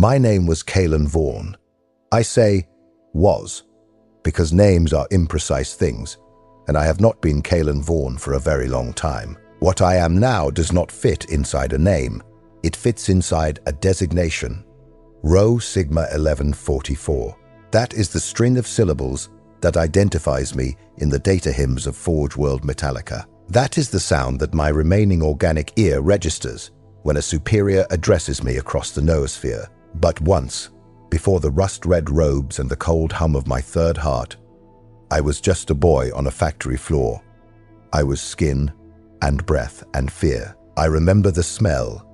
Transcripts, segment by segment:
My name was Caelan Vorn. I say was, because names are imprecise things, and I have not been Caelan Vorn for a very long time. What I am now does not fit inside a name. It fits inside a designation. Rho-Sigma-Eleven-Forty-Four. That is the string of syllables that identifies me in the data hymns of Forge World Metalica. That is the sound that my remaining organic ear registers when a superior addresses me across the noosphere. But once, before the rust-red robes and the cold hum of my third heart, I was just a boy on a factory floor. I was skin and breath and fear. I remember the smell.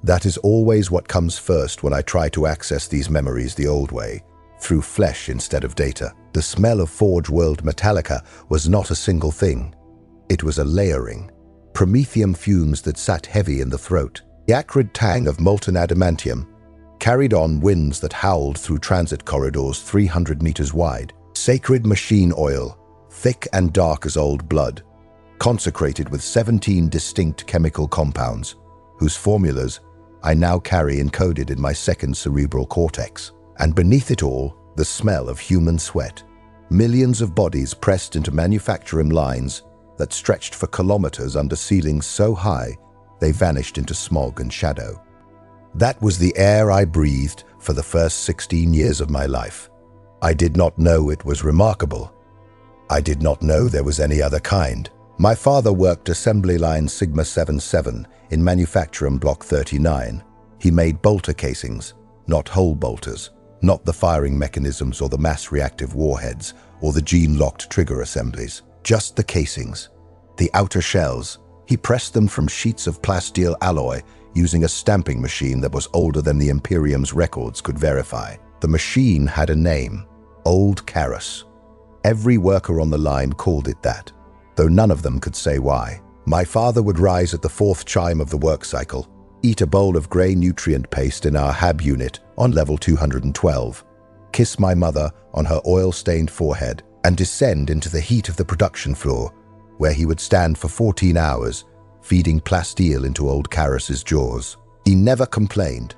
That is always what comes first when I try to access these memories the old way, through flesh instead of data. The smell of Forge World Metalica was not a single thing. It was a layering. Promethium fumes that sat heavy in the throat. The acrid tang of molten adamantium carried on winds that howled through transit corridors 300 meters wide. Sacred machine oil, thick and dark as old blood, consecrated with 17 distinct chemical compounds, whose formulas I now carry encoded in my second cerebral cortex. And beneath it all, the smell of human sweat. Millions of bodies pressed into manufacturing lines that stretched for kilometers under ceilings so high they vanished into smog and shadow. That was the air I breathed for the first 16 years of my life. I did not know it was remarkable. I did not know there was any other kind. My father worked assembly line Sigma 77 in manufacturing block 39. He made bolter casings, not hole bolters, not the firing mechanisms or the mass reactive warheads or the gene-locked trigger assemblies, just the casings. The outer shells, he pressed them from sheets of plasteel alloy using a stamping machine that was older than the Imperium's records could verify. The machine had a name, Old Carus. Every worker on the line called it that, though none of them could say why. My father would rise at the fourth chime of the work cycle, eat a bowl of grey nutrient paste in our HAB unit on level 212, kiss my mother on her oil-stained forehead, and descend into the heat of the production floor, where he would stand for 14 hours, feeding plasteel into Old Carus's jaws. He never complained.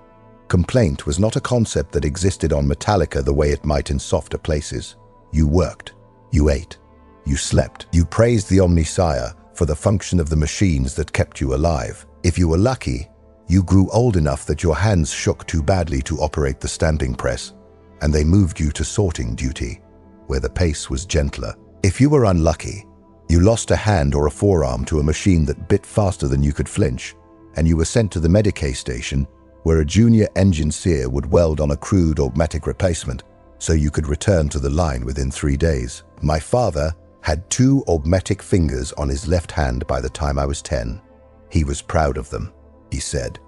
Complaint was not a concept that existed on Metalica the way it might in softer places. You worked, you ate, you slept, you praised the Omnissiah for the function of the machines that kept you alive. If you were lucky, you grew old enough that your hands shook too badly to operate the stamping press, and they moved you to sorting duty, where the pace was gentler. If you were unlucky, you lost a hand or a forearm to a machine that bit faster than you could flinch, and you were sent to the Medicae station, where a junior engineer would weld on a crude augmatic replacement so you could return to the line within 3 days. My father had 2 augmatic fingers on his left hand by the time I was 10. He was proud of them, he said.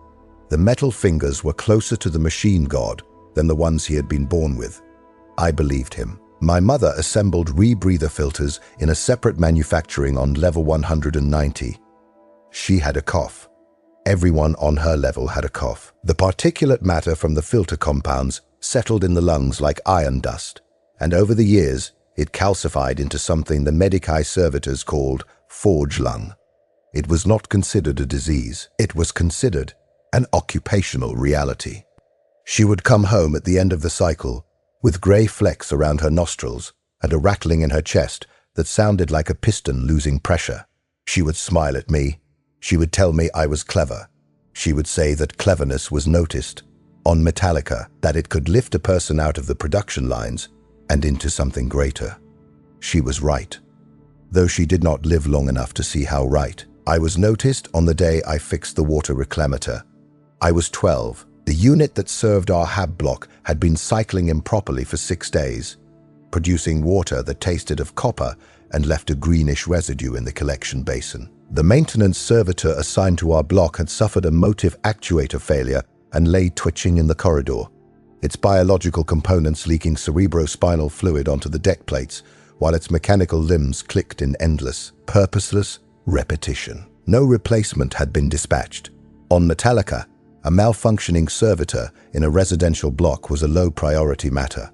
The metal fingers were closer to the machine god than the ones he had been born with. I believed him. My mother assembled rebreather filters in a separate manufacturing on level 190. She had a cough. Everyone on her level had a cough. The particulate matter from the filter compounds settled in the lungs like iron dust, and over the years, it calcified into something the Medicae servitors called forge lung. It was not considered a disease. It was considered an occupational reality. She would come home at the end of the cycle with grey flecks around her nostrils and a rattling in her chest that sounded like a piston losing pressure. She would smile at me. She would tell me I was clever. She would say that cleverness was noticed on Metalica, that it could lift a person out of the production lines and into something greater. She was right, though she did not live long enough to see how right. I was noticed on the day I fixed the water reclamator. I was 12. The unit that served our HAB block had been cycling improperly for 6 days, producing water that tasted of copper and left a greenish residue in the collection basin. The maintenance servitor assigned to our block had suffered a motive actuator failure and lay twitching in the corridor, its biological components leaking cerebrospinal fluid onto the deck plates, while its mechanical limbs clicked in endless, purposeless repetition. No replacement had been dispatched. On Metalica, a malfunctioning servitor in a residential block was a low-priority matter.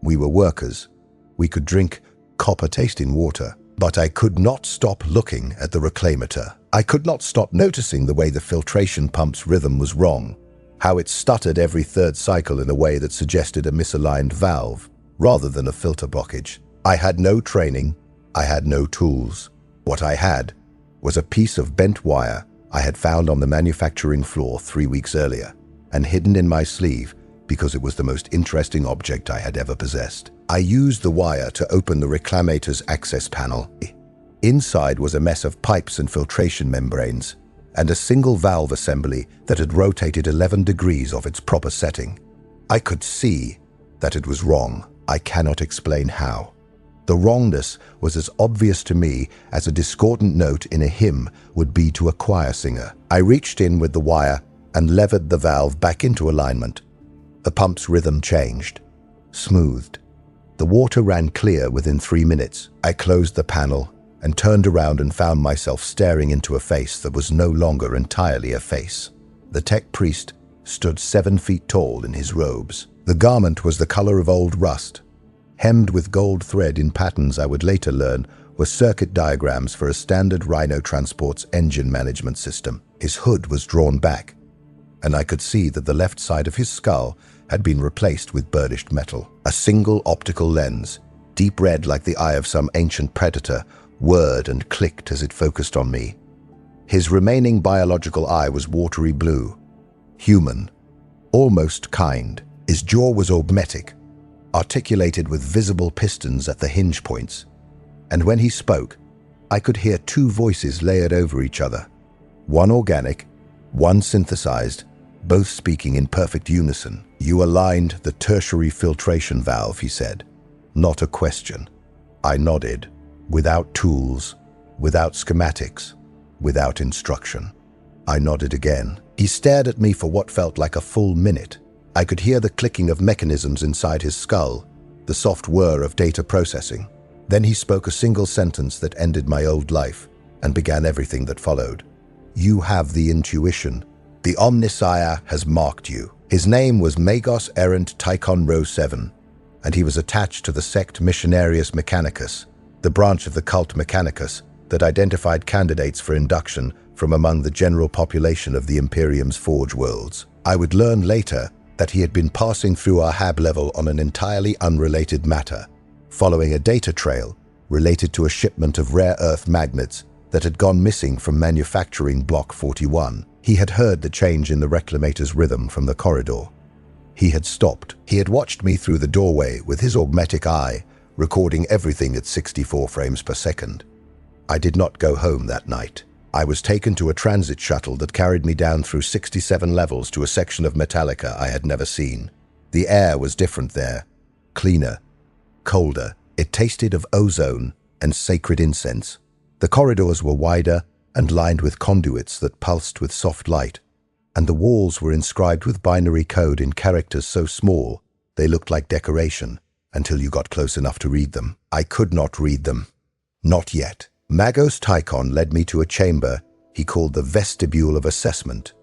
We were workers. We could drink copper-tasting water. But I could not stop looking at the reclamator. I could not stop noticing the way the filtration pump's rhythm was wrong. how it stuttered every third cycle in a way that suggested a misaligned valve, rather than a filter blockage. I had no training, I had no tools. What I had was a piece of bent wire I had found on the manufacturing floor 3 weeks earlier, and hidden in my sleeve because it was the most interesting object I had ever possessed. I used the wire to open the reclamator's access panel. Inside was a mess of pipes and filtration membranes, and a single valve assembly that had rotated 11 degrees off its proper setting. I could see that it was wrong. I cannot explain how. The wrongness was as obvious to me as a discordant note in a hymn would be to a choir singer. I reached in with the wire and levered the valve back into alignment. The pump's rhythm changed, smoothed. The water ran clear within 3 minutes. I closed the panel and turned around and found myself staring into a face that was no longer entirely a face. The tech priest stood 7 feet tall in his robes. The garment was the color of old rust, hemmed with gold thread in patterns I would later learn were circuit diagrams for a standard Rhino transport's engine management system. His hood was drawn back, and I could see that the left side of his skull had been replaced with burnished metal. A single optical lens, deep red like the eye of some ancient predator, whirred and clicked as it focused on me. His remaining biological eye was watery blue, human, almost kind. His jaw was augmetic, articulated with visible pistons at the hinge points, and when he spoke, I could hear 2 voices layered over each other, one organic, one synthesized, both speaking in perfect unison. "You aligned the tertiary filtration valve," he said. Not a question. I nodded, without tools, without schematics, without instruction. I nodded again. He stared at me for what felt like a full minute. I could hear the clicking of mechanisms inside his skull, the soft whir of data processing. Then he spoke a single sentence that ended my old life and began everything that followed. "You have the intuition. The Omnissiah has marked you." His name was Magos Errant Tychon Rho 7, and he was attached to the sect Missionarius Mechanicus, the branch of the Cult Mechanicus that identified candidates for induction from among the general population of the Imperium's Forge worlds. I would learn later that he had been passing through our hab level on an entirely unrelated matter, following a data trail related to a shipment of rare earth magnets that had gone missing from manufacturing Block 41. He had heard the change in the reclamator's rhythm from the corridor. He had stopped. He had watched me through the doorway with his augmetic eye, recording everything at 64 frames per second. I did not go home that night. I was taken to a transit shuttle that carried me down through 67 levels to a section of Metalica I had never seen. The air was different there, cleaner, colder. It tasted of ozone and sacred incense. The corridors were wider and lined with conduits that pulsed with soft light, and the walls were inscribed with binary code in characters so small they looked like decoration until you got close enough to read them. I could not read them. Not yet. Magos Tychon led me to a chamber he called the Vestibule of Assessment.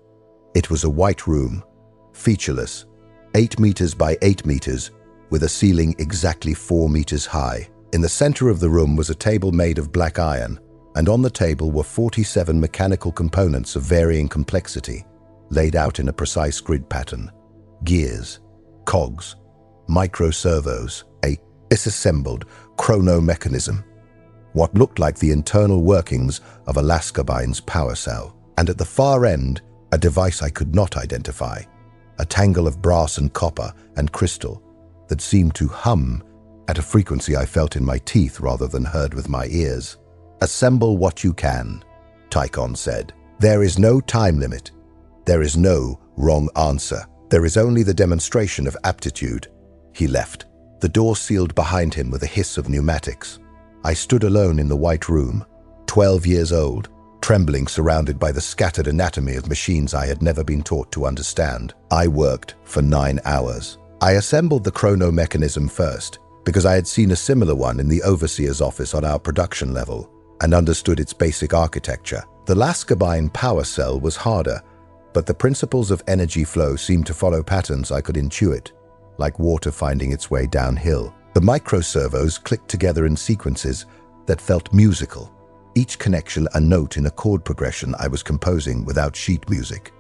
It was a white room, featureless, 8 meters by 8 meters, with a ceiling exactly 4 meters high. In the center of the room was a table made of black iron, and on the table were 47 mechanical components of varying complexity, laid out in a precise grid pattern. Gears, cogs, micro-servos, a disassembled chrono mechanism, what looked like the internal workings of a Lascabine's power cell, and at the far end, a device I could not identify, a tangle of brass and copper and crystal that seemed to hum at a frequency I felt in my teeth rather than heard with my ears. "Assemble what you can," Tychon said. "There is no time limit. There is no wrong answer. There is only the demonstration of aptitude." He left. The door sealed behind him with a hiss of pneumatics. I stood alone in the white room, 12 years old, trembling, surrounded by the scattered anatomy of machines I had never been taught to understand. I worked for 9 hours. I assembled the chrono mechanism first, because I had seen a similar one in the overseer's office on our production level, and understood its basic architecture. The Lascabine power cell was harder, but the principles of energy flow seemed to follow patterns I could intuit, like water finding its way downhill. The microservos clicked together in sequences that felt musical, each connection a note in a chord progression I was composing without sheet music.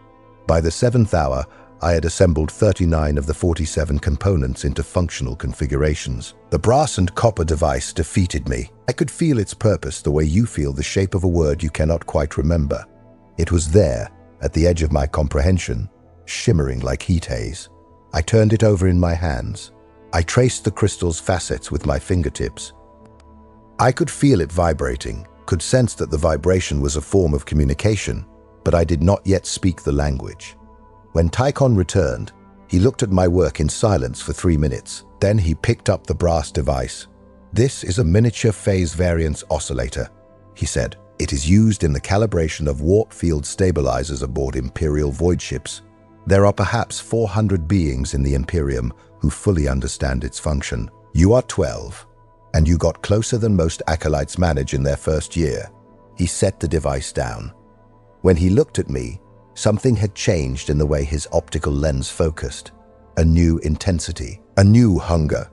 By the 7th hour, I had assembled 39 of the 47 components into functional configurations. The brass and copper device defeated me. I could feel its purpose the way you feel the shape of a word you cannot quite remember. It was there, at the edge of my comprehension, shimmering like heat haze. I turned it over in my hands. I traced the crystal's facets with my fingertips. I could feel it vibrating, could sense that the vibration was a form of communication, but I did not yet speak the language. When Tychon returned, he looked at my work in silence for 3 minutes. Then he picked up the brass device. "This is a miniature phase variance oscillator," he said. "It is used in the calibration of warp field stabilizers aboard Imperial void ships. There are perhaps 400 beings in the Imperium who fully understand its function. You are 12, and you got closer than most acolytes manage in their first year." He set the device down. When he looked at me, something had changed in the way his optical lens focused. A new intensity, a new hunger.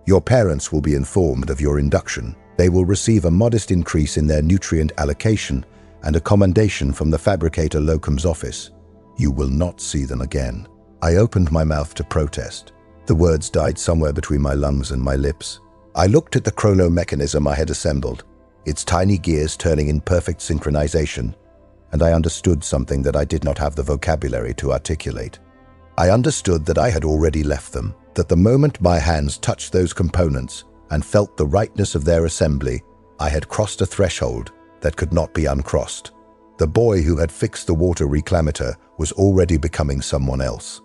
"Your parents will be informed of your induction. They will receive a modest increase in their nutrient allocation and a commendation from the fabricator locum's office. You will not see them again." I opened my mouth to protest. The words died somewhere between my lungs and my lips. I looked at the chrono mechanism I had assembled, its tiny gears turning in perfect synchronization, and I understood something that I did not have the vocabulary to articulate. I understood that I had already left them, that the moment my hands touched those components and felt the rightness of their assembly, I had crossed a threshold that could not be uncrossed. The boy who had fixed the water reclamator was already becoming someone else.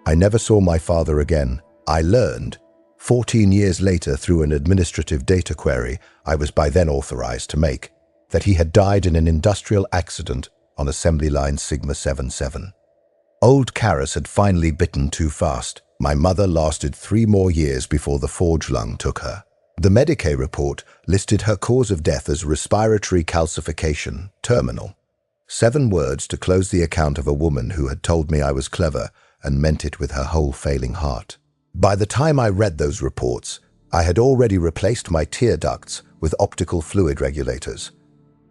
I never saw my father again. I learned, 14 years later through an administrative data query I was by then authorized to make, that he had died in an industrial accident on assembly line Sigma-77. Old Karis had finally bitten too fast. My mother lasted 3 more years before the Forge lung took her. The Medicae report listed her cause of death as respiratory calcification, terminal. 7 words to close the account of a woman who had told me I was clever and meant it with her whole failing heart. By the time I read those reports, I had already replaced my tear ducts with optical fluid regulators.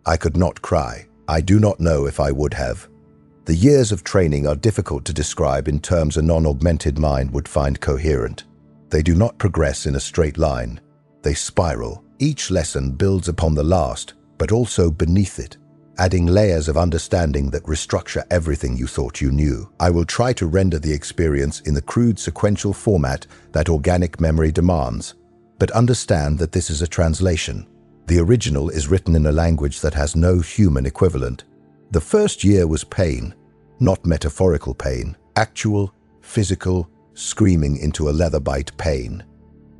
I could not cry. I do not know if I would have. The years of training are difficult to describe in terms a non-augmented mind would find coherent. They do not progress in a straight line. They spiral. Each lesson builds upon the last, but also beneath it, adding layers of understanding that restructure everything you thought you knew. I will try to render the experience in the crude sequential format that organic memory demands, but understand that this is a translation. The original is written in a language that has no human equivalent. The first year was pain, not metaphorical pain, actual, physical, screaming into a leather bite pain.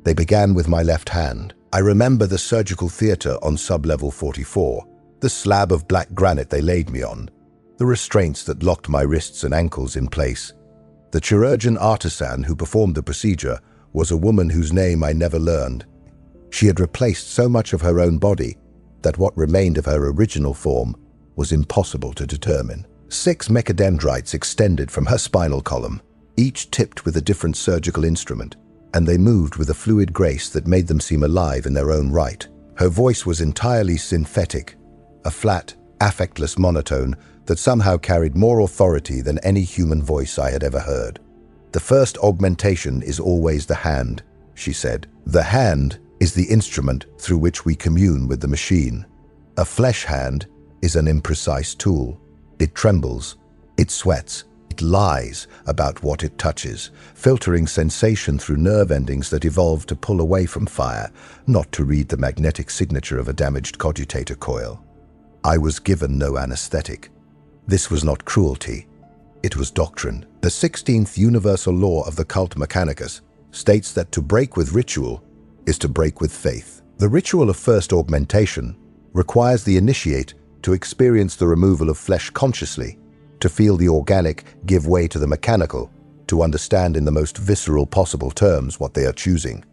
They began with my left hand. I remember the surgical theater on sub-level 44, the slab of black granite they laid me on, the restraints that locked my wrists and ankles in place. The chirurgeon artisan who performed the procedure was a woman whose name I never learned. She had replaced so much of her own body that what remained of her original form was impossible to determine. 6 mechadendrites extended from her spinal column, each tipped with a different surgical instrument, and they moved with a fluid grace that made them seem alive in their own right. Her voice was entirely synthetic, a flat, affectless monotone that somehow carried more authority than any human voice I had ever heard. "The first augmentation is always the hand," she said. "The hand is the instrument through which we commune with the machine. A flesh hand is an imprecise tool. It trembles, it sweats, it lies about what it touches, filtering sensation through nerve endings that evolved to pull away from fire, not to read the magnetic signature of a damaged cogitator coil. I was given no anesthetic. This was not cruelty. It was doctrine. The 16th universal law of the Cult Mechanicus states that to break with ritual is to break with faith. The ritual of first augmentation requires the initiate to experience the removal of flesh consciously, to feel the organic give way to the mechanical, to understand in the most visceral possible terms what they are choosing.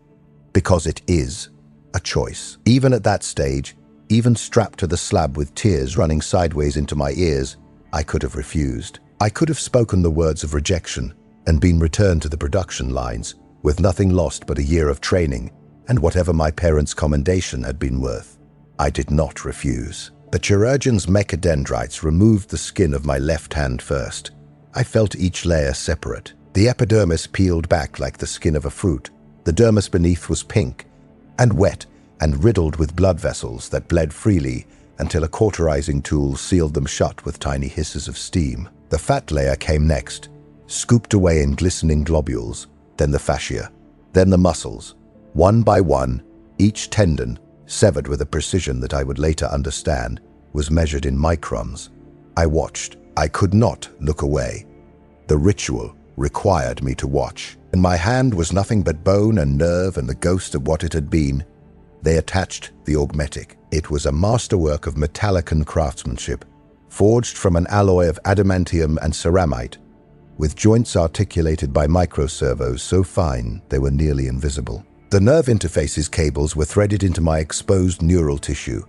Because it is a choice. Even at that stage, even strapped to the slab with tears running sideways into my ears, I could have refused. I could have spoken the words of rejection and been returned to the production lines with nothing lost but a year of training and whatever my parents' commendation had been worth. I did not refuse. The chirurgeon's mechadendrites removed the skin of my left hand first. I felt each layer separate. The epidermis peeled back like the skin of a fruit. The dermis beneath was pink and wet and riddled with blood vessels that bled freely until a cauterizing tool sealed them shut with tiny hisses of steam. The fat layer came next, scooped away in glistening globules, then the fascia, then the muscles. One by one, each tendon, severed with a precision that I would later understand, was measured in microns. I watched. I could not look away. The ritual required me to watch. In my hand was nothing but bone and nerve and the ghost of what it had been. They attached the augmetic. It was a masterwork of Metalican craftsmanship, forged from an alloy of adamantium and ceramite, with joints articulated by microservos so fine they were nearly invisible. The nerve interfaces cables were threaded into my exposed neural tissue,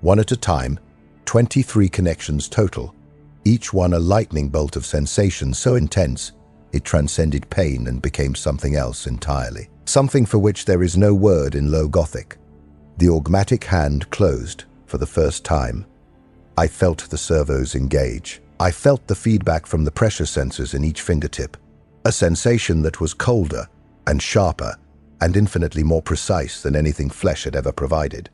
one at a time, 23 connections total, each one a lightning bolt of sensation so intense it transcended pain and became something else entirely. Something for which there is no word in Low Gothic. The augmatic hand closed for the first time. I felt the servos engage. I felt the feedback from the pressure sensors in each fingertip, a sensation that was colder and sharper and infinitely more precise than anything flesh had ever provided.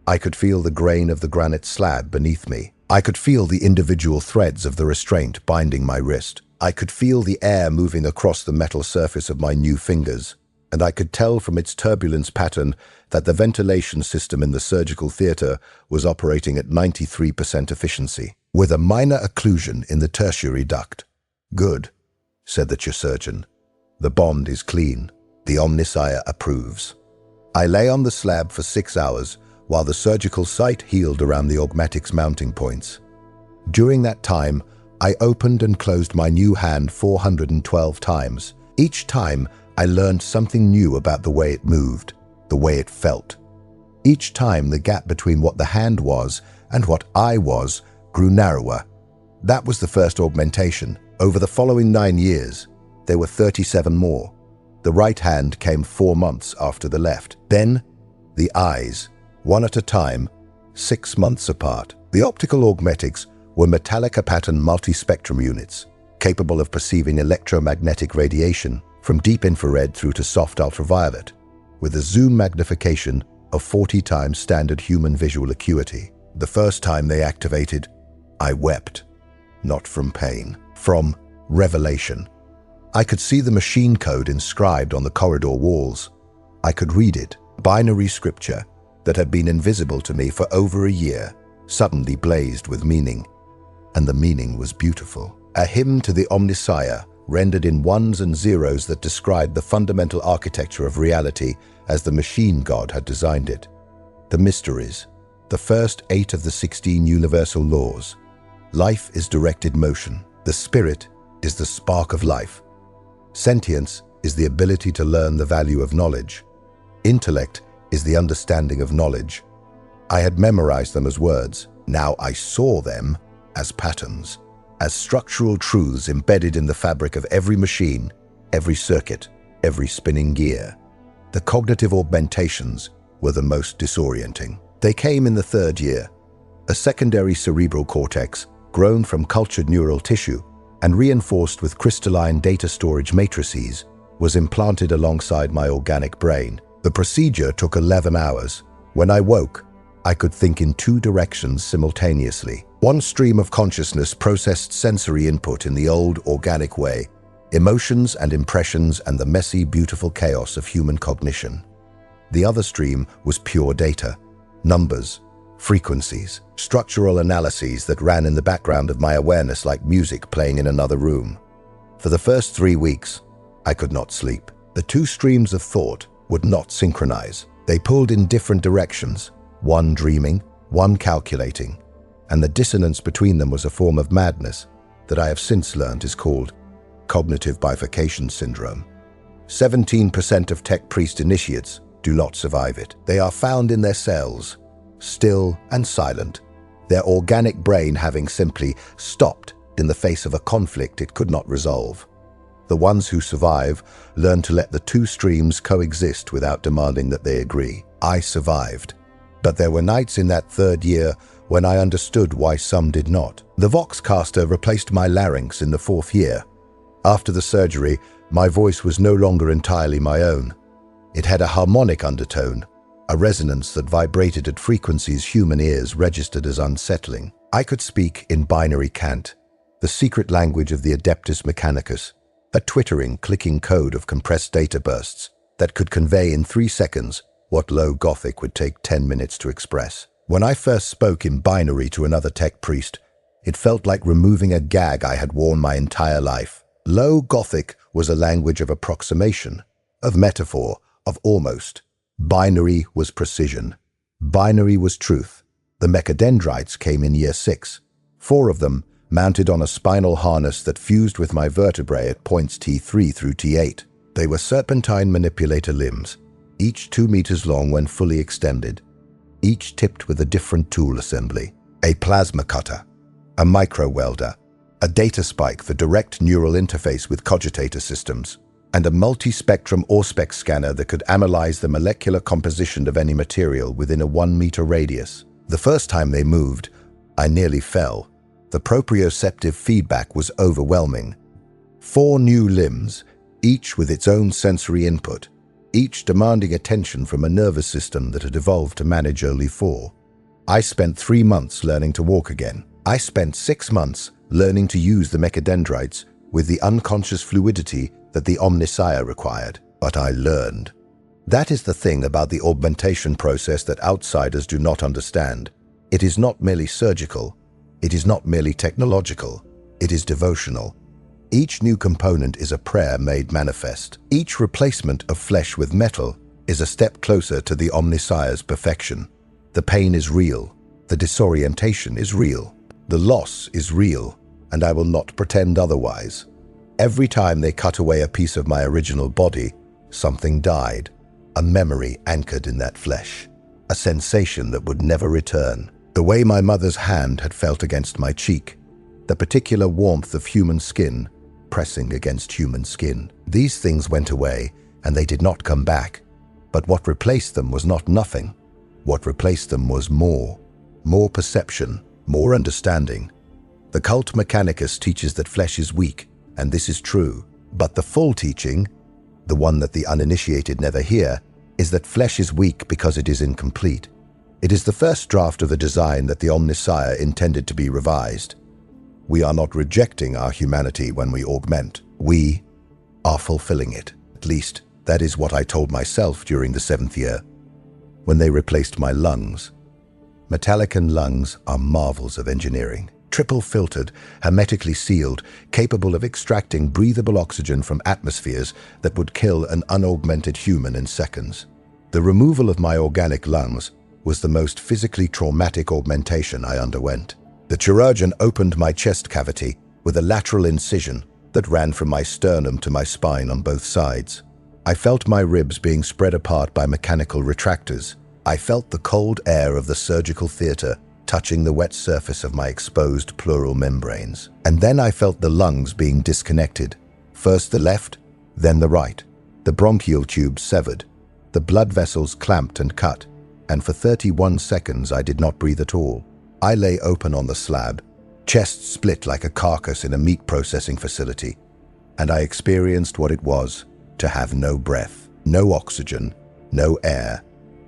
I could feel the grain of the granite slab beneath me. I could feel the individual threads of the restraint binding my wrist. I could feel the air moving across the metal surface of my new fingers, and I could tell from its turbulence pattern that the ventilation system in the surgical theater was operating at 93% efficiency, with a minor occlusion in the tertiary duct. "Good," said the chirurgeon. "The bond is clean. The Omnissiah approves." I lay on the slab for 6 hours while the surgical site healed around the augmatic's mounting points. During that time, I opened and closed my new hand 412 times. Each time, I learned something new about the way it moved, the way it felt. Each time, the gap between what the hand was and what I was grew narrower. That was the first augmentation. Over the following 9 years, there were 37 more. The right hand came 4 months after the left. Then, the eyes, one at a time, 6 months apart. The optical augmetics were Metalica pattern multi-spectrum units, capable of perceiving electromagnetic radiation from deep infrared through to soft ultraviolet, with a zoom magnification of 40 times standard human visual acuity. The first time they activated, I wept, not from pain, from revelation. I could see the machine code inscribed on the corridor walls. I could read it, binary scripture that had been invisible to me for over a year, suddenly blazed with meaning. And the meaning was beautiful. A hymn to the Omnissiah, rendered in ones and zeros that described the fundamental architecture of reality as the machine god had designed it. The mysteries, the first 8 of the 16 universal laws. Life is directed motion. The spirit is the spark of life. Sentience is the ability to learn the value of knowledge. Intellect is the understanding of knowledge. I had memorized them as words. Now I saw them as patterns, as structural truths embedded in the fabric of every machine, every circuit, every spinning gear. The cognitive augmentations were the most disorienting. They came in the 3rd year. A secondary cerebral cortex, grown from cultured neural tissue and reinforced with crystalline data storage matrices, was implanted alongside my organic brain. The procedure took 11 hours. When I woke, I could think in 2 directions simultaneously. One stream of consciousness processed sensory input in the old organic way, emotions and impressions and the messy, beautiful chaos of human cognition. The other stream was pure data, numbers, frequencies, structural analyses that ran in the background of my awareness like music playing in another room. For the first 3 weeks, I could not sleep. The 2 streams of thought would not synchronize. They pulled in different directions, one dreaming, one calculating, and the dissonance between them was a form of madness that I have since learned is called cognitive bifurcation syndrome. 17% of tech priest initiates do not survive it. They are found in their cells, still and silent, their organic brain having simply stopped in the face of a conflict it could not resolve. The ones who survive learn to let the 2 streams coexist without demanding that they agree. I survived, but there were nights in that 3rd year when I understood why some did not. The Voxcaster replaced my larynx in the 4th year. After the surgery, my voice was no longer entirely my own. It had a harmonic undertone, a resonance that vibrated at frequencies human ears registered as unsettling. I could speak in binary cant, the secret language of the Adeptus Mechanicus, a twittering, clicking code of compressed data bursts that could convey in 3 seconds what low Gothic would take 10 minutes to express. When I first spoke in binary to another tech priest, it felt like removing a gag I had worn my entire life. Low Gothic was a language of approximation, of metaphor, of almost. Binary was precision. Binary was truth. The mechadendrites came in year 6, 4 of them mounted on a spinal harness that fused with my vertebrae at points T3 through T8. They were serpentine manipulator limbs, each 2 meters long when fully extended, each tipped with a different tool assembly: a plasma cutter, a micro welder, a data spike for direct neural interface with cogitator systems, and a multi-spectrum Auspex scanner that could analyze the molecular composition of any material within a 1-meter radius. The first time they moved, I nearly fell. The proprioceptive feedback was overwhelming. 4 new limbs, each with its own sensory input, each demanding attention from a nervous system that had evolved to manage only 4. I spent 3 months learning to walk again. I spent 6 months learning to use the mechadendrites with the unconscious fluidity that the Omnissiah required. But I learned. That is the thing about the augmentation process that outsiders do not understand. It is not merely surgical. It is not merely technological. It is devotional. Each new component is a prayer made manifest. Each replacement of flesh with metal is a step closer to the Omnissiah's perfection. The pain is real. The disorientation is real. The loss is real, and I will not pretend otherwise. Every time they cut away a piece of my original body, something died. A memory anchored in that flesh. A sensation that would never return. The way my mother's hand had felt against my cheek. The particular warmth of human skin pressing against human skin. These things went away, and they did not come back. But what replaced them was not nothing. What replaced them was more. More perception, more understanding. The Cult Mechanicus teaches that flesh is weak, and this is true. But the full teaching, the one that the uninitiated never hear, is that flesh is weak because it is incomplete. It is the first draft of the design that the Omnissiah intended to be revised. We are not rejecting our humanity when we augment. We are fulfilling it. At least, that is what I told myself during the 7th year, when they replaced my lungs. Metallican lungs are marvels of engineering. Triple filtered, hermetically sealed, capable of extracting breathable oxygen from atmospheres that would kill an unaugmented human in seconds. The removal of my organic lungs was the most physically traumatic augmentation I underwent. The chirurgeon opened my chest cavity with a lateral incision that ran from my sternum to my spine on both sides. I felt my ribs being spread apart by mechanical retractors. I felt the cold air of the surgical theater touching the wet surface of my exposed pleural membranes. And then I felt the lungs being disconnected. First the left, then the right. The bronchial tubes severed. The blood vessels clamped and cut. And for 31 seconds I did not breathe at all. I lay open on the slab, chest split like a carcass in a meat processing facility, and I experienced what it was to have no breath, no oxygen, no air,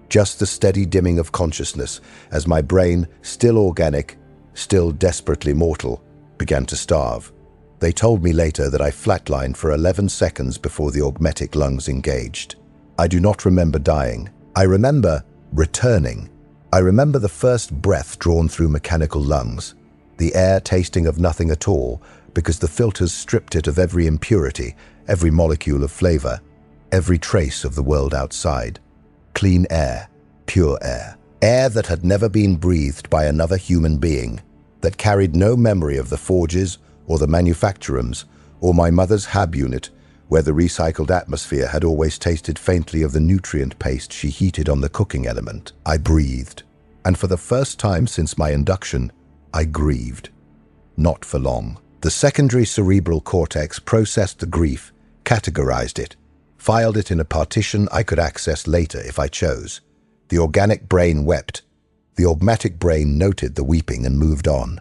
just the steady dimming of consciousness as my brain, still organic, still desperately mortal, began to starve. They told me later that I flatlined for 11 seconds before the augmetic lungs engaged. I do not remember dying. I remember returning. I remember the first breath drawn through mechanical lungs, the air tasting of nothing at all because the filters stripped it of every impurity, every molecule of flavor, every trace of the world outside. Clean air, pure air, air that had never been breathed by another human being, that carried no memory of the forges or the manufacturums or my mother's hab unit, where the recycled atmosphere had always tasted faintly of the nutrient paste she heated on the cooking element. I breathed, and for the first time since my induction, I grieved. Not for long. The secondary cerebral cortex processed the grief, categorized it, filed it in a partition I could access later if I chose. The organic brain wept, The augmatic brain noted the weeping and moved on.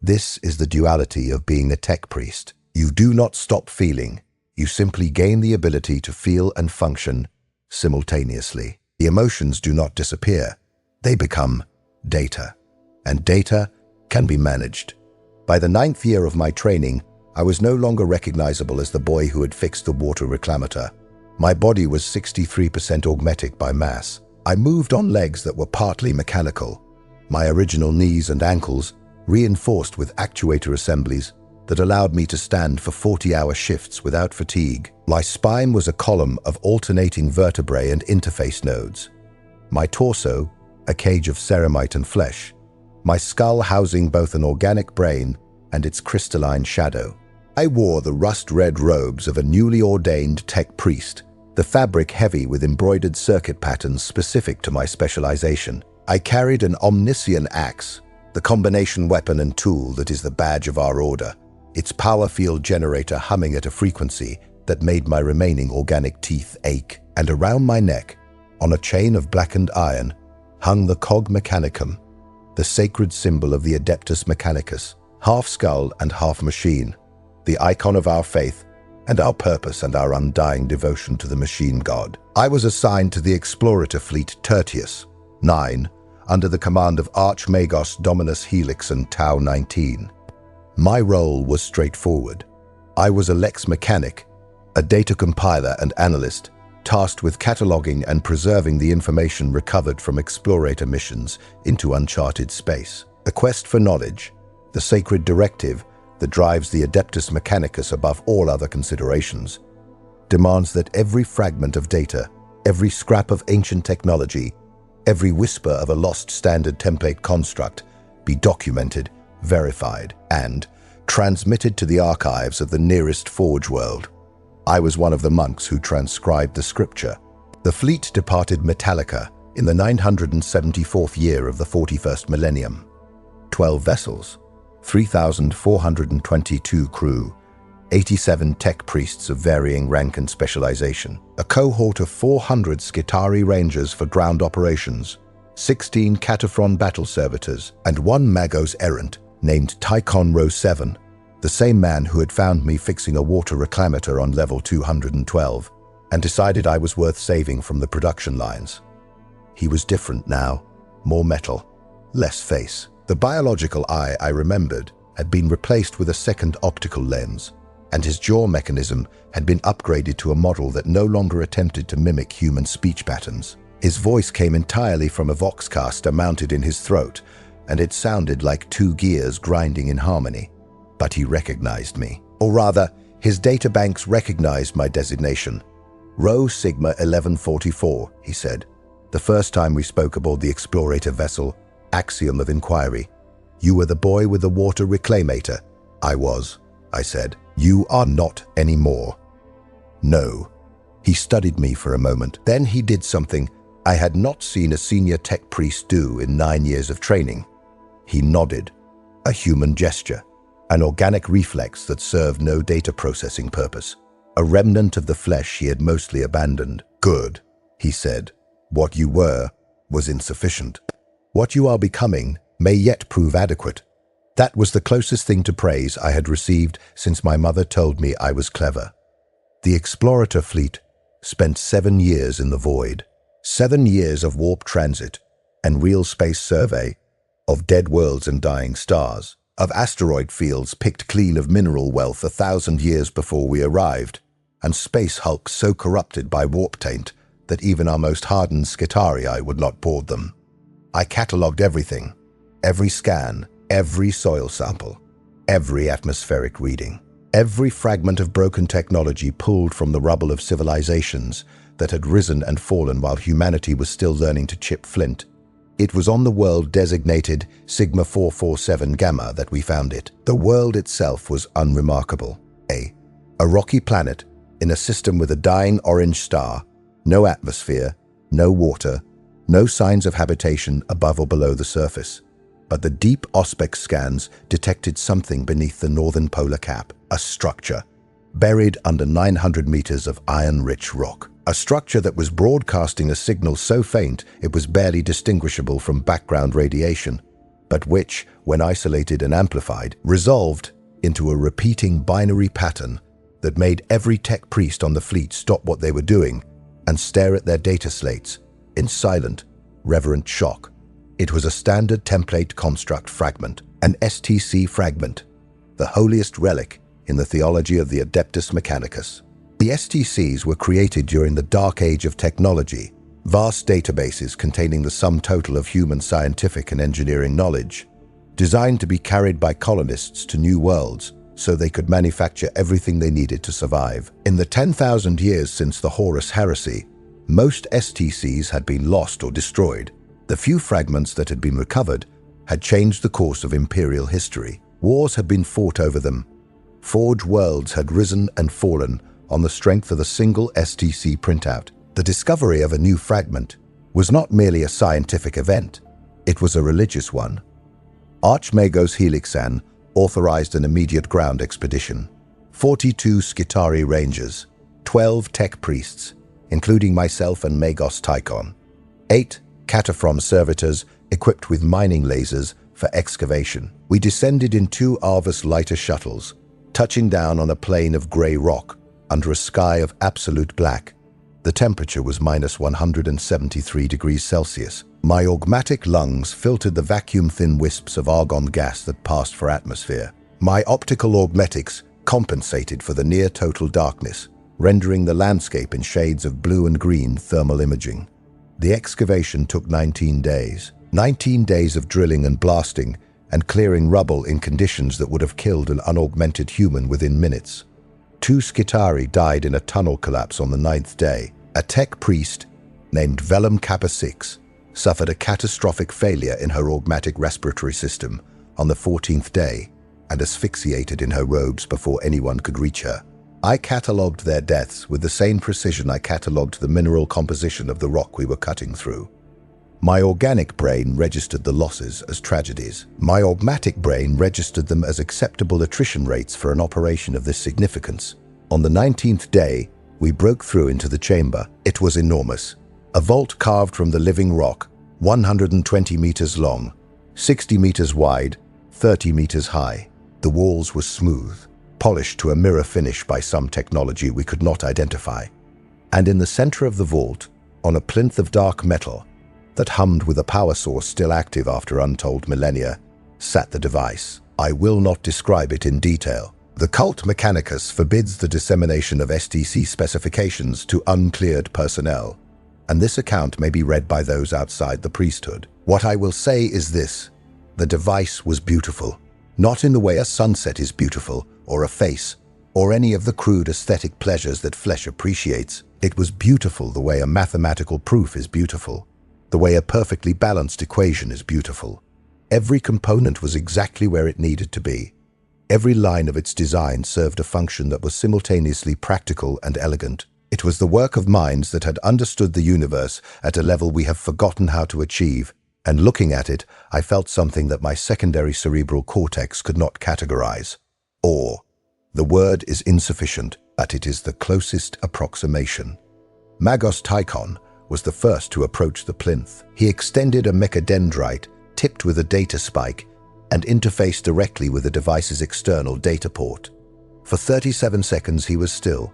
This is the duality of being a tech priest. You do not stop feeling. You simply gain the ability to feel and function simultaneously. The emotions do not disappear. They become data. And data can be managed. By the 9th year of my training, I was no longer recognizable as the boy who had fixed the water reclamator. My body was 63% augmetic by mass. I moved on legs that were partly mechanical. My original knees and ankles reinforced with actuator assemblies that allowed me to stand for 40-hour shifts without fatigue. My spine was a column of alternating vertebrae and interface nodes. My torso, a cage of ceramite and flesh. My skull housing both an organic brain and its crystalline shadow. I wore the rust-red robes of a newly ordained tech priest, the fabric heavy with embroidered circuit patterns specific to my specialization. I carried an Omnissian axe, the combination weapon and tool that is the badge of our order, its power field generator humming at a frequency that made my remaining organic teeth ache. And around my neck, on a chain of blackened iron, hung the Cult Mechanicum, the sacred symbol of the Adeptus Mechanicus, half skull and half machine, the icon of our faith and our purpose and our undying devotion to the machine god. I was assigned to the Explorator fleet Tertius 9, under the command of Magos Dominus Helix and Tau 19. My role was straightforward. I was a lex mechanic, a data compiler and analyst, tasked with cataloging and preserving the information recovered from Explorator missions into uncharted space. The quest for knowledge, the sacred directive that drives the Adeptus Mechanicus above all other considerations, demands that every fragment of data, every scrap of ancient technology, every whisper of a lost standard template construct be documented, verified, and transmitted to the archives of the nearest Forge World. I was one of the monks who transcribed the scripture. The fleet departed Metalica in the 974th year of the 41st millennium. 12 vessels, 3,422 crew, 87 tech priests of varying rank and specialization, a cohort of 400 Skitari Rangers for ground operations, 16 Cataphron battle servitors, and 1 Magos errant named Tychon Rho-7, the same man who had found me fixing a water reclamator on level 212 and decided I was worth saving from the production lines. He was different now, more metal, less face. The biological eye I remembered had been replaced with a second optical lens, and his jaw mechanism had been upgraded to a model that no longer attempted to mimic human speech patterns. His voice came entirely from a voxcaster mounted in his throat, and it sounded like 2 gears grinding in harmony. But he recognized me. Or rather, his databanks recognized my designation. Rho-Sigma-Eleven-Forty-Four, he said. The first time we spoke aboard the Explorator vessel, Axiom of Inquiry. You were the boy with the water reclamator. I was, I said. You are not anymore. No. He studied me for a moment. Then he did something I had not seen a senior tech priest do in 9 years of training. He nodded. A human gesture. An organic reflex that served no data processing purpose. A remnant of the flesh he had mostly abandoned. Good, he said. What you were was insufficient. What you are becoming may yet prove adequate. That was the closest thing to praise I had received since my mother told me I was clever. The Explorator fleet spent 7 years in the void. 7 years of warp transit and real space survey, of dead worlds and dying stars, of asteroid fields picked clean of mineral wealth 1,000 years before we arrived, and space hulks so corrupted by warp taint that even our most hardened Skitarii would not board them. I catalogued everything, every scan, every soil sample, every atmospheric reading, every fragment of broken technology pulled from the rubble of civilizations that had risen and fallen while humanity was still learning to chip flint. It was on the world designated Sigma 447 Gamma that we found it. The world itself was unremarkable. A rocky planet in a system with a dying orange star, no atmosphere, no water, no signs of habitation above or below the surface. But the deep Auspex scans detected something beneath the northern polar cap, a structure, buried under 900 meters of iron-rich rock. A structure that was broadcasting a signal so faint it was barely distinguishable from background radiation, but which, when isolated and amplified, resolved into a repeating binary pattern that made every tech priest on the fleet stop what they were doing and stare at their data slates in silent, reverent shock. It was a standard template construct fragment, an STC fragment, the holiest relic in the theology of the Adeptus Mechanicus. The STCs were created during the dark age of technology, vast databases containing the sum total of human scientific and engineering knowledge, designed to be carried by colonists to new worlds so they could manufacture everything they needed to survive. In the 10,000 years since the Horus Heresy, most STCs had been lost or destroyed. The few fragments that had been recovered had changed the course of Imperial history. Wars had been fought over them. Forge worlds had risen and fallen on the strength of a single STC printout. The discovery of a new fragment was not merely a scientific event, it was a religious one. Archmagos Helixan authorized an immediate ground expedition. 42 Skitari rangers, 12 tech priests, including myself and Magos Tychon, 8 Cataphrom servitors equipped with mining lasers for excavation. We descended in 2 Arvus lighter shuttles, touching down on a plain of grey rock under a sky of absolute black. The temperature was minus 173 degrees Celsius. My augmatic lungs filtered the vacuum-thin wisps of argon gas that passed for atmosphere. My optical augmetics compensated for the near-total darkness, rendering the landscape in shades of blue and green thermal imaging. The excavation took 19 days. 19 days of drilling and blasting and clearing rubble in conditions that would have killed an unaugmented human within minutes. 2 Skitari died in a tunnel collapse on the 9th day. A tech priest named Velum Kappa 6 suffered a catastrophic failure in her augmatic respiratory system on the 14th day and asphyxiated in her robes before anyone could reach her. I catalogued their deaths with the same precision I catalogued the mineral composition of the rock we were cutting through. My organic brain registered the losses as tragedies. My augmatic brain registered them as acceptable attrition rates for an operation of this significance. On the 19th day, we broke through into the chamber. It was enormous. A vault carved from the living rock, 120 meters long, 60 meters wide, 30 meters high. The walls were smooth, polished to a mirror finish by some technology we could not identify. And in the center of the vault, on a plinth of dark metal that hummed with a power source still active after untold millennia, sat the device. I will not describe it in detail. The Cult Mechanicus forbids the dissemination of STC specifications to uncleared personnel, and this account may be read by those outside the priesthood. What I will say is this: the device was beautiful, not in the way a sunset is beautiful, or a face, or any of the crude aesthetic pleasures that flesh appreciates. It was beautiful the way a mathematical proof is beautiful, the way a perfectly balanced equation is beautiful. Every component was exactly where it needed to be. Every line of its design served a function that was simultaneously practical and elegant. It was the work of minds that had understood the universe at a level we have forgotten how to achieve, and looking at it, I felt something that my secondary cerebral cortex could not categorize. Awe. The word is insufficient, but it is the closest approximation. Magos Tychon was the first to approach the plinth. He extended a mechadendrite tipped with a data spike and interfaced directly with the device's external data port. For 37 seconds he was still,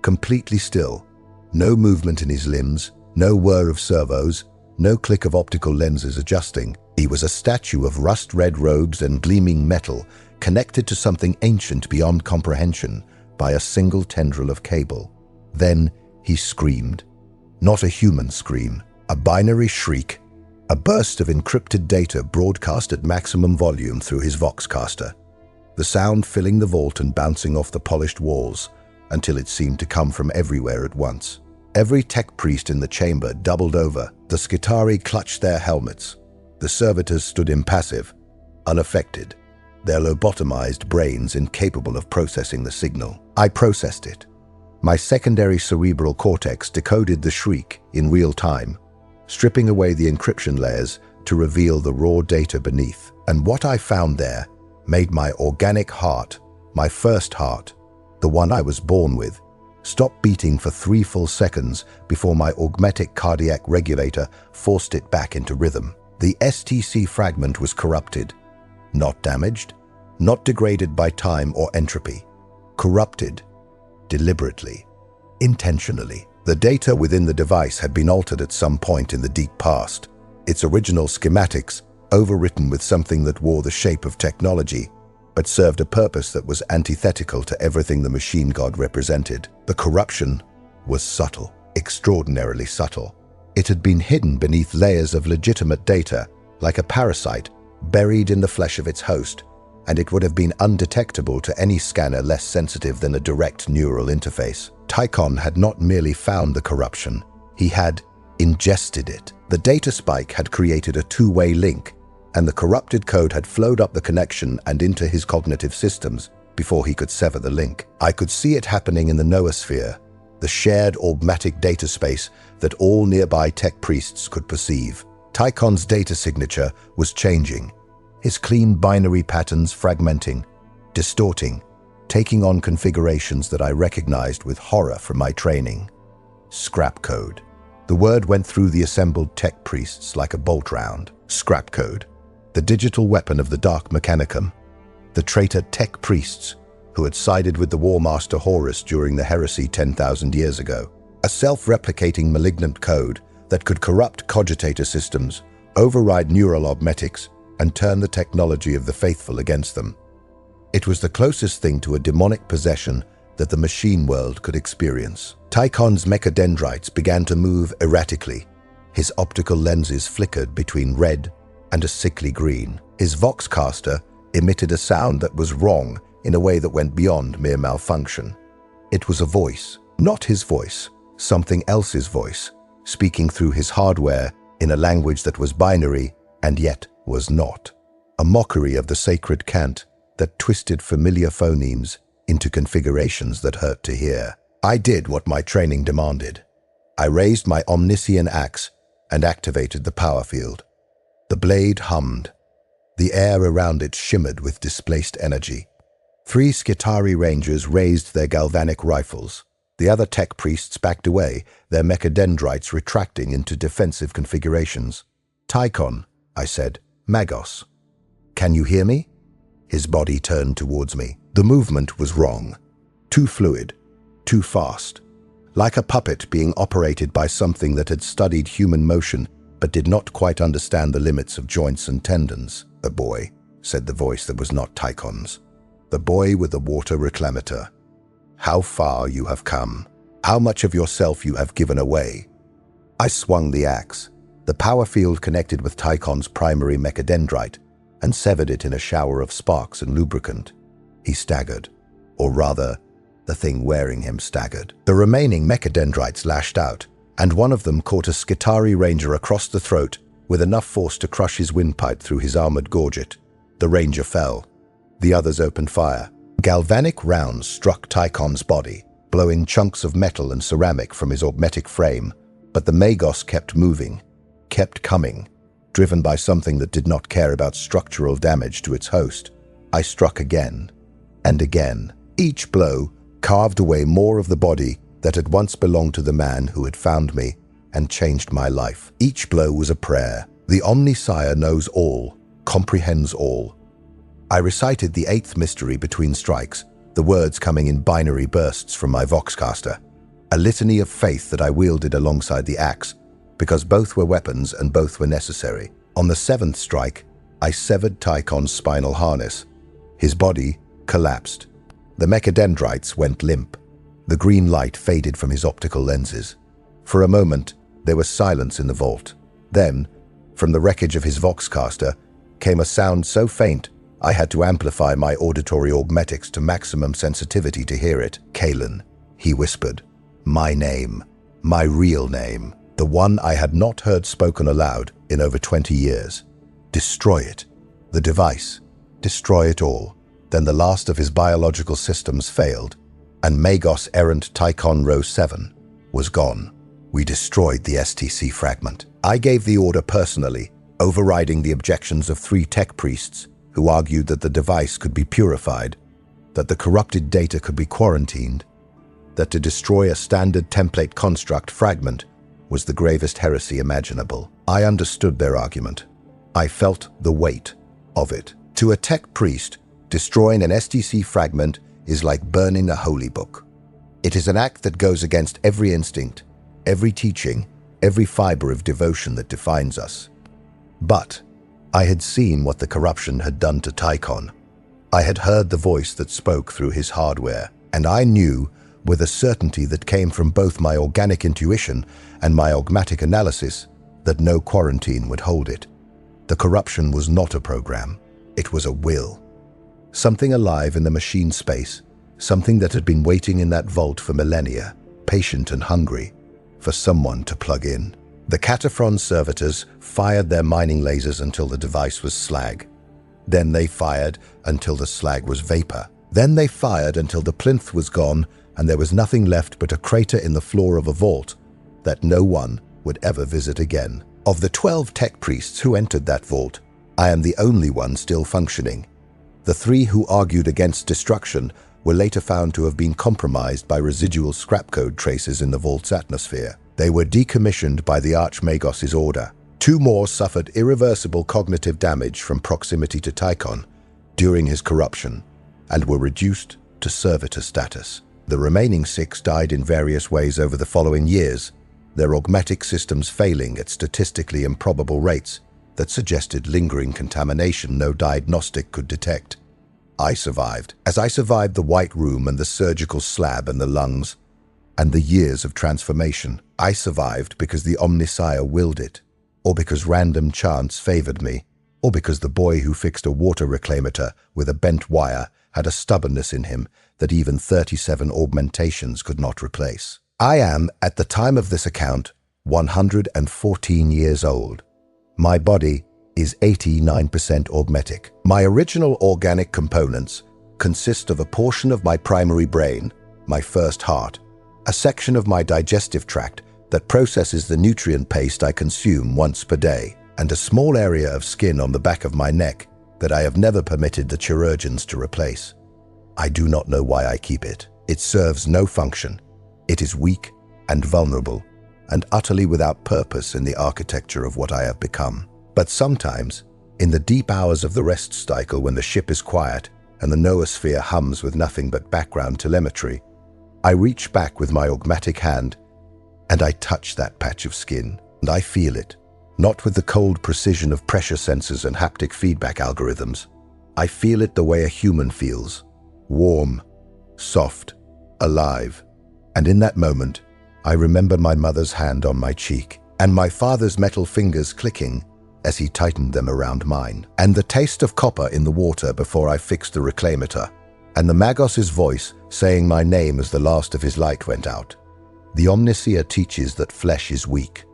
completely still. No movement in his limbs, no whir of servos, no click of optical lenses adjusting. He was a statue of rust-red robes and gleaming metal, connected to something ancient beyond comprehension by a single tendril of cable. Then he screamed. Not a human scream, a binary shriek, a burst of encrypted data broadcast at maximum volume through his voxcaster, the sound filling the vault and bouncing off the polished walls until it seemed to come from everywhere at once. Every tech priest in the chamber doubled over. The Skitari clutched their helmets. The servitors stood impassive, unaffected, their lobotomized brains incapable of processing the signal. I processed it. My secondary cerebral cortex decoded the shriek in real time, stripping away the encryption layers to reveal the raw data beneath. And what I found there made my organic heart, my first heart, the one I was born with, stopped beating for 3 full seconds before my augmetic cardiac regulator forced it back into rhythm. The STC fragment was corrupted, not damaged, not degraded by time or entropy. Corrupted, deliberately, intentionally. The data within the device had been altered at some point in the deep past, its original schematics overwritten with something that wore the shape of technology, but served a purpose that was antithetical to everything the machine god represented. The corruption was subtle, extraordinarily subtle. It had been hidden beneath layers of legitimate data, like a parasite buried in the flesh of its host, and it would have been undetectable to any scanner less sensitive than a direct neural interface. Tychon had not merely found the corruption, he had ingested it. The data spike had created a two-way link, and the corrupted code had flowed up the connection and into his cognitive systems before he could sever the link. I could see it happening in the noosphere, the shared augmatic data space that all nearby tech priests could perceive. Tychon's data signature was changing, his clean binary patterns fragmenting, distorting, taking on configurations that I recognized with horror from my training. Scrapcode. The word went through the assembled tech priests like a bolt round. Scrapcode, the digital weapon of the Dark Mechanicum, the traitor tech priests who had sided with the War Master Horus during the heresy 10,000 years ago. A self-replicating malignant code that could corrupt cogitator systems, override neural augmetics, and turn the technology of the faithful against them. It was the closest thing to a demonic possession that the machine world could experience. Tychon's mechadendrites began to move erratically. His optical lenses flickered between red and a sickly green. His voxcaster emitted a sound that was wrong in a way that went beyond mere malfunction. It was a voice, not his voice, something else's voice, speaking through his hardware in a language that was binary and yet was not. A mockery of the sacred cant that twisted familiar phonemes into configurations that hurt to hear. I did what my training demanded. I raised my Omnissian axe and activated the power field. The blade hummed. The air around it shimmered with displaced energy. 3 Skitarii Rangers raised their galvanic rifles. The other tech priests backed away, their mechadendrites retracting into defensive configurations. Tychon, I said. Magos. Can you hear me? His body turned towards me. The movement was wrong. Too fluid. Too fast. Like a puppet being operated by something that had studied human motion but did not quite understand the limits of joints and tendons. The boy, said the voice that was not Tychon's. The boy with the water reclamator. How far you have come. How much of yourself you have given away. I swung the axe. The power field connected with Tychon's primary mechadendrite and severed it in a shower of sparks and lubricant. He staggered, or rather, the thing wearing him staggered. The remaining mechadendrites lashed out, and one of them caught a Skitarii Ranger across the throat with enough force to crush his windpipe through his armored gorget. The Ranger fell. The others opened fire. Galvanic rounds struck Tychon's body, blowing chunks of metal and ceramic from his augmetic frame, but the Magos kept moving, kept coming, driven by something that did not care about structural damage to its host. I struck again, and again. Each blow carved away more of the body that had once belonged to the man who had found me and changed my life. Each blow was a prayer. The Omnissiah knows all, comprehends all. I recited the 8th mystery between strikes, the words coming in binary bursts from my voxcaster, a litany of faith that I wielded alongside the axe, because both were weapons and both were necessary. On the 7th strike, I severed Tychon's spinal harness. His body collapsed. The mechadendrites went limp. The green light faded from his optical lenses. For a moment, there was silence in the vault. Then, from the wreckage of his voxcaster, came a sound so faint I had to amplify my auditory augmetics to maximum sensitivity to hear it. Caelan, he whispered. My name. My real name. The one I had not heard spoken aloud in over 20 years. Destroy it. The device. Destroy it all. Then the last of his biological systems failed, and Magos errant Tychon Rho-7 was gone. We destroyed the STC fragment. I gave the order personally, overriding the objections of 3 tech priests who argued that the device could be purified, that the corrupted data could be quarantined, that to destroy a standard template construct fragment was the gravest heresy imaginable. I understood their argument. I felt the weight of it. To a tech priest, destroying an STC fragment is like burning a holy book. It is an act that goes against every instinct, every teaching, every fiber of devotion that defines us. But I had seen what the corruption had done to Tychon. I had heard the voice that spoke through his hardware, and I knew, with a certainty that came from both my organic intuition and my augmatic analysis, that no quarantine would hold it. The corruption was not a program. It was a will. Something alive in the machine space, something that had been waiting in that vault for millennia, patient and hungry, for someone to plug in. The Cataphron servitors fired their mining lasers until the device was slag. Then they fired until the slag was vapor. Then they fired until the plinth was gone and there was nothing left but a crater in the floor of a vault that no one would ever visit again. Of the 12 tech priests who entered that vault, I am the only one still functioning. The 3 who argued against destruction were later found to have been compromised by residual scrapcode traces in the vault's atmosphere. They were decommissioned by the Magos' order. 2 more suffered irreversible cognitive damage from proximity to Tychon during his corruption and were reduced to servitor status. The remaining 6 died in various ways over the following years, their augmatic systems failing at statistically improbable rates that suggested lingering contamination no diagnostic could detect. I survived. As I survived the white room and the surgical slab and the lungs, and the years of transformation, I survived because the Omnissiah willed it, or because random chance favored me, or because the boy who fixed a water reclamator with a bent wire had a stubbornness in him that even 37 augmentations could not replace. I am, at the time of this account, 114 years old. My body is 89% augmetic. My original organic components consist of a portion of my primary brain, my first heart, a section of my digestive tract that processes the nutrient paste I consume once per day, and a small area of skin on the back of my neck that I have never permitted the chirurgeons to replace. I do not know why I keep it. It serves no function. It is weak and vulnerable, and utterly without purpose in the architecture of what I have become. But sometimes, in the deep hours of the rest cycle when the ship is quiet and the noosphere hums with nothing but background telemetry, I reach back with my augmatic hand and I touch that patch of skin, and I feel it, not with the cold precision of pressure sensors and haptic feedback algorithms. I feel it the way a human feels, warm, soft, alive. And in that moment, I remember my mother's hand on my cheek and my father's metal fingers clicking as he tightened them around mine, and the taste of copper in the water before I fixed the reclamator, and the Magos' voice saying my name as the last of his light went out. The Omnissiah teaches that flesh is weak.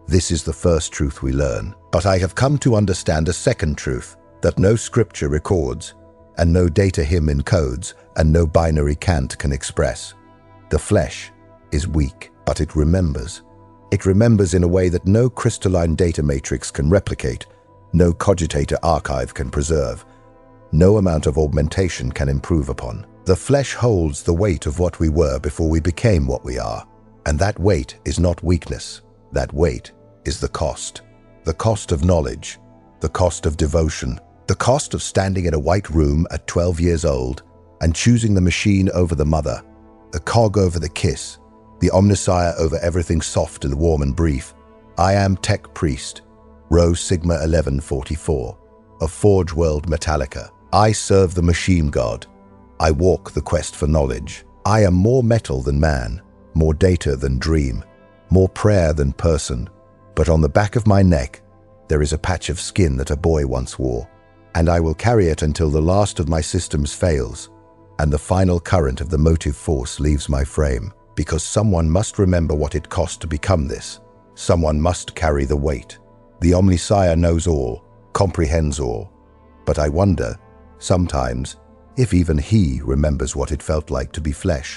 This is the first truth we learn, but I have come to understand a second truth that no scripture records, and no data hymn encodes, and no binary cant can express. The flesh is weak, but it remembers. It remembers in a way that no crystalline data matrix can replicate, no cogitator archive can preserve, no amount of augmentation can improve upon. The flesh holds the weight of what we were before we became what we are, and that weight is not weakness. That weight is the cost of knowledge, the cost of devotion, the cost of standing in a white room at 12 years old and choosing the machine over the mother, the cog over the kiss, the Omnissiah over everything soft and warm and brief. I am Tech Priest, Rho-Sigma-Eleven-Forty-Four, of Forge World Metalica. I serve the machine god. I walk the quest for knowledge. I am more metal than man, more data than dream, more prayer than person. But on the back of my neck, there is a patch of skin that a boy once wore, and I will carry it until the last of my systems fails, and the final current of the motive force leaves my frame. Because someone must remember what it cost to become this. Someone must carry the weight. The Omnissiah knows all, comprehends all. But I wonder, sometimes, if even he remembers what it felt like to be flesh.